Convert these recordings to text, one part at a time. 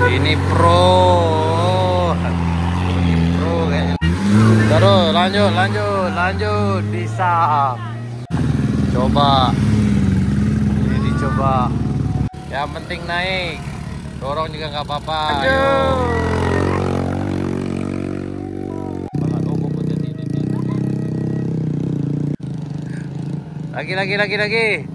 Ini pro. Ini pro kayaknya. Terus lanjut bisa. Coba. Ini dicoba. Yang penting naik. Dorong juga nggak apa-apa. Ayo. Lagi.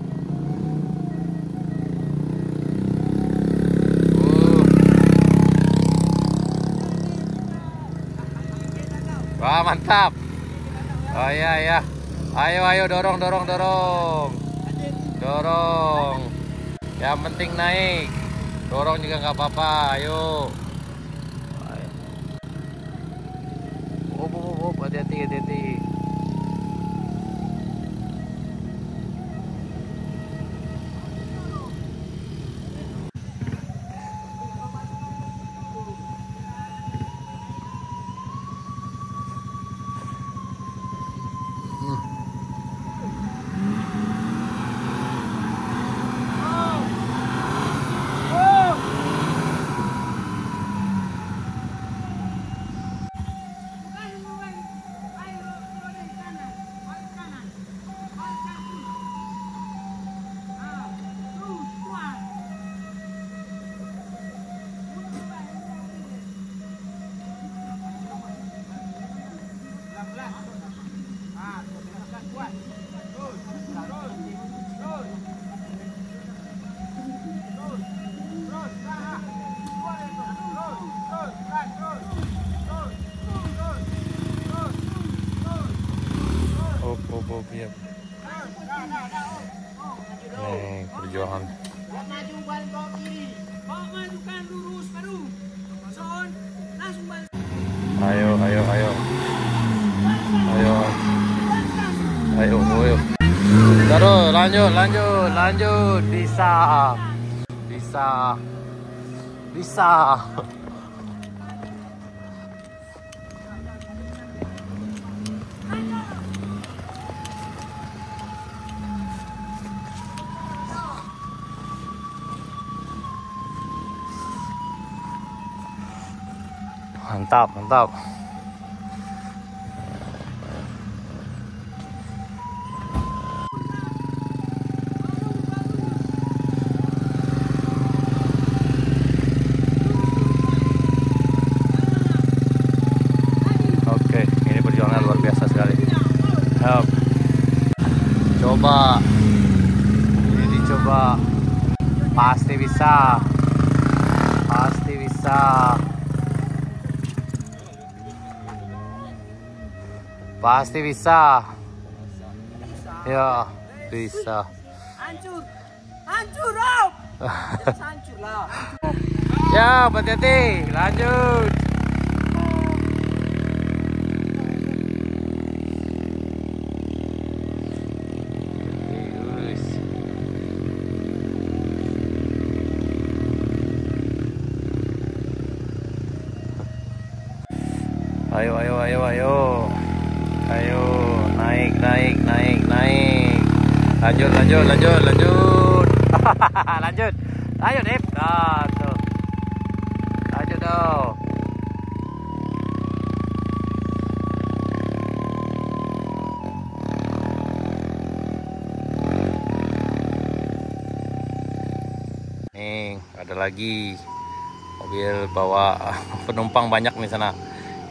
Wah, mantap. Oh iya. Ayo dorong. Yang penting naik. Dorong juga nggak apa-apa. Ayo. Hati-hati. Iya. Perjuangan. Ayo. Terus lanjut bisa. Mantap. Oke, ini perjuangan luar biasa sekali. Coba. Ini dicoba. Pasti bisa. Pasti bisa. Ya, bisa. Hancur, Rob. Hancur lah. Ya, hati-hati. Lanjut. Ayo, naik. Lanjut. Lanjut. Ayo, Dep. Tuh. Lanjut dong. Nih, ada lagi mobil bawa penumpang banyak nih sana.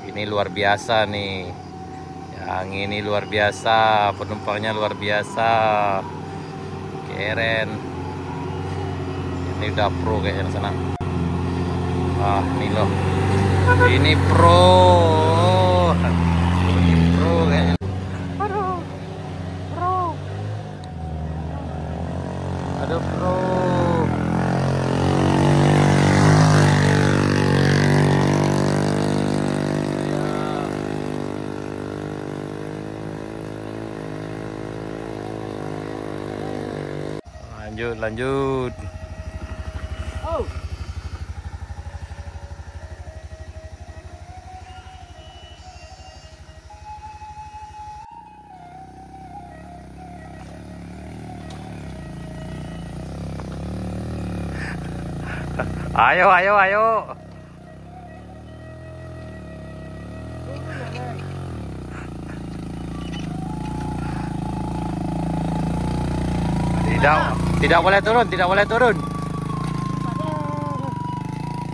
Ini luar biasa nih. Yang ini luar biasa, penumpangnya luar biasa. Keren. Ini udah pro kayak yang sana. Ini loh. Ini pro. Ini pro kayaknya. Aduh, pro. Lanjut. Oh. Ayo, ayo, ayo. Tidak boleh turun, tidak boleh turun.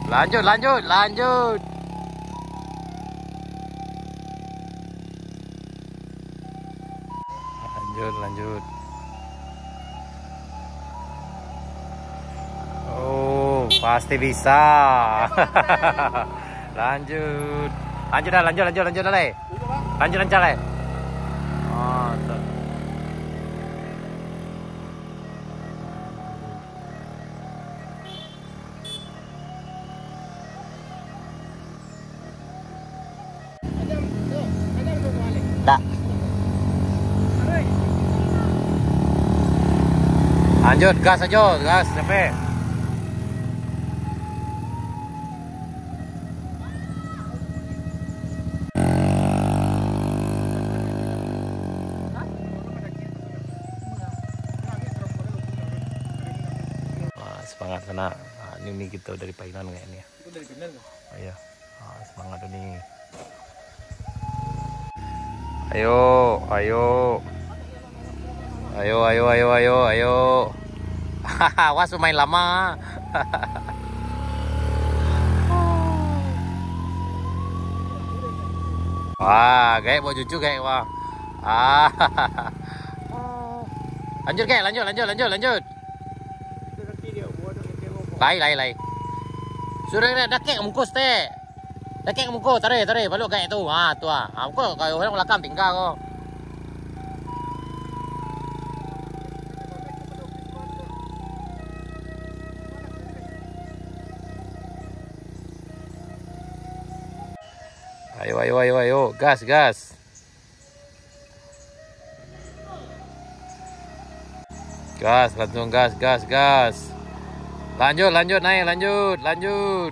Lanjut, lanjut, lanjut. Lanjut, lanjut. Oh, pasti bisa. Lanjut. Lanjut dah, lanjut, lanjut, lanjut dah, Le. Lanjut, lanjut, Le. Mantap. Tak. Lanjut, gas aja, gas sampai. Semangat sana. Ini kita dari Painan kayaknya. Itu dari benar nggak? Oh iya. Semangat ini. Ayo, ayo. Ayo, ayo, ayo, ayo, ayo. Wah, main lama. Wah, kayak mau cucu kayak wah. Lanjut kayak, lanjut, lanjut, lanjut, lanjut. Lai, lai, lai. Sudah dah kek mungkus teh. Dah kek mungkus, tarik, tarik, balok kayak tu. Tu Aku kalau orang belakang tinggal kau. Ayo, ayo, ayo, ayo, gas, gas. Gas, langsung gas, gas, gas. Lanjut, lanjut, naik, lanjut, lanjut.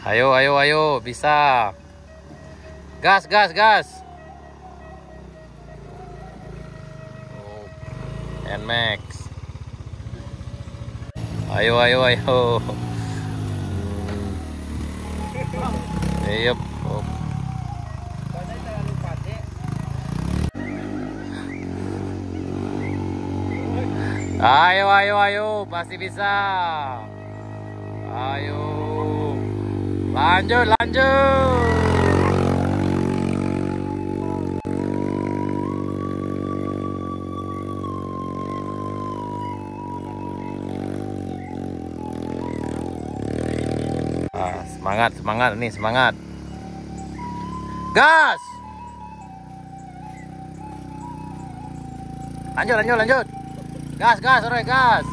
Ayo, ayo, ayo, bisa. Gas, gas, gas. Oh, NMAX. Ayo, ayo, ayo. Yep. Oh. Ayo, ayo, ayo, pasti bisa. Ayo. Lanjut, lanjut. Semangat, semangat nih, semangat. Gas. Lanjut, lanjut, lanjut. Gas, gas, sore, gas.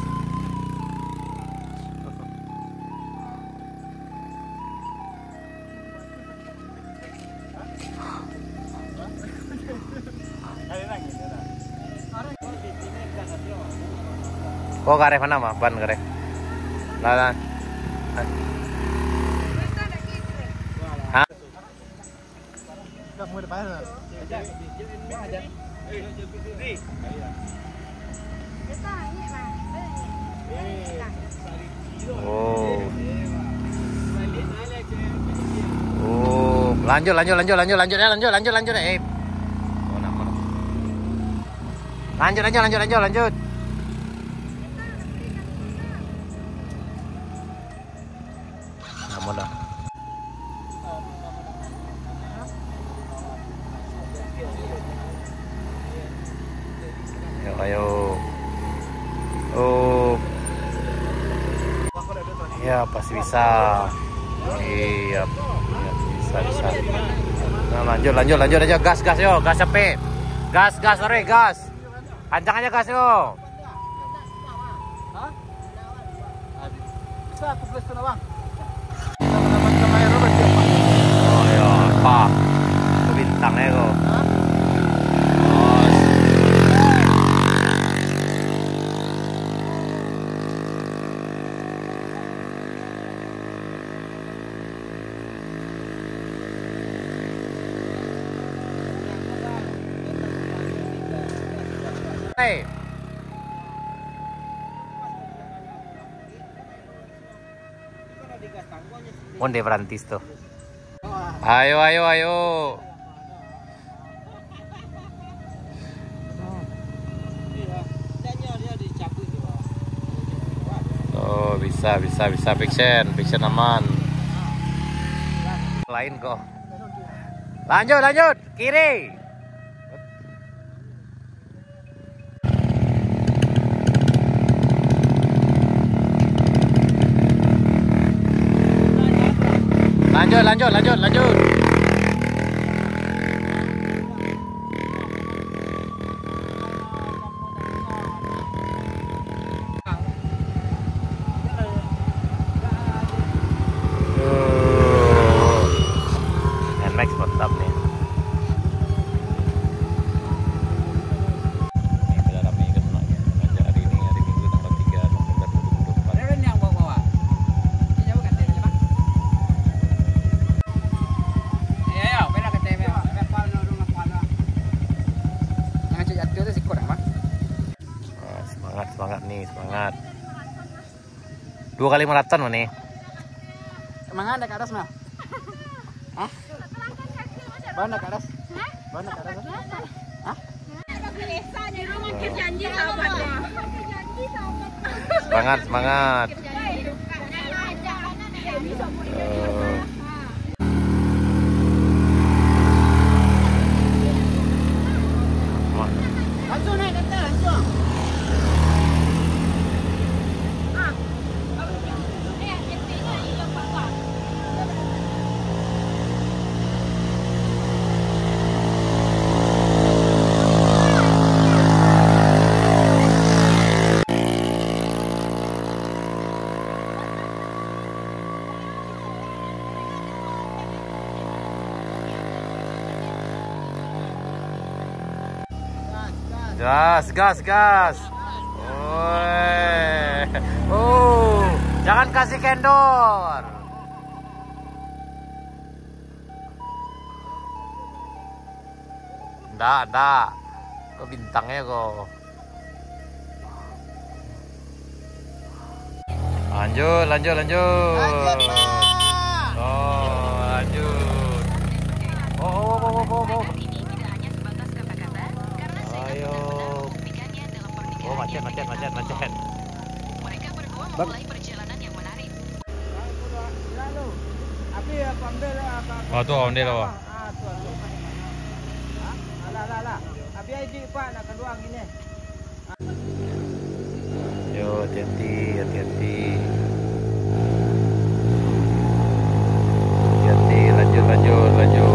Kok kare mana mah? Ban kare. Lah. Hah? Oh. Oh, lanjut, lanjut, lanjut, lanjut, lanjut, lanjut, lanjut, lanjut, Oh, nama. Lanjut, lanjut, lanjut, lanjut, lanjut. Nama dah. Ayo, ayo. Oh. Ya, pasti bisa. Iya, bisa, bisa. Nah, lanjut, lanjut, lanjut aja. Gas, gas, yo. Gas sampai. Gas, gas, sore, gas. Kencang aja gas, yo. Bisa aku plus bang. Oh, ya, apa? Bintangnya kok. Hey. Onde Francis tuh. Ayo, ayo, ayo. Oh, bisa fiction aman. Lain kok. Lanjut, kiri. Lanjut. Nmax mantap nih. Ini bila ramai ke sana ya. Raja hari ini hari Minggu tanggal 3 November 2024. Ada yang bawa. Ini jauh kan TV, Pak? Ayo, beda ke TV. Apa rumah kepala. Yang cek jatuh itu sikut apa? Semangat nih, semangat. 2 kali maraton nih. Semangat ada ke atas mah. Hah? Mana ke atas? Mana ke atas? Hah? Semangat. Langsung naik kata langsung. Gas. Jangan kasih kendor. Nggak. Kok bintangnya kok. Lanjut. Oh, lanjut. Oh. Ayo. Oh, macet. Mulai perjalanan yang menarik. Oh, tuh ondel apa? Alah. Abi ID Pak nak keluar ini. Yo, hati-hati. Lanjut. Lanjut.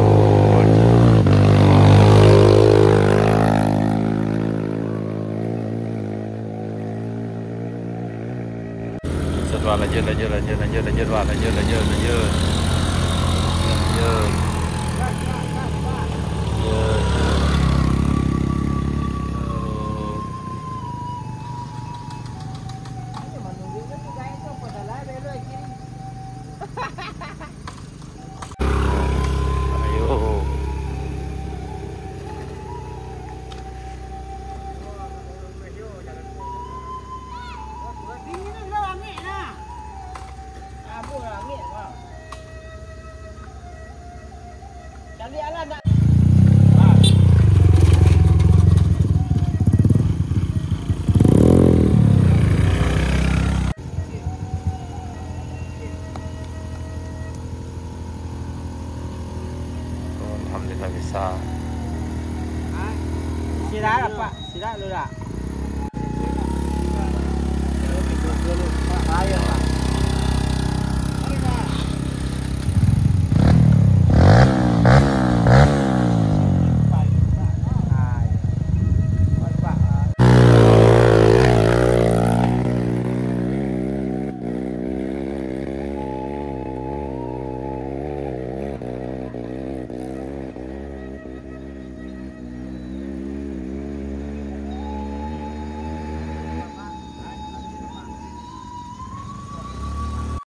Cari ala nak. Alhamdulillah bisa. Sila lah Pak, sila dulu lah. Ayo Pak.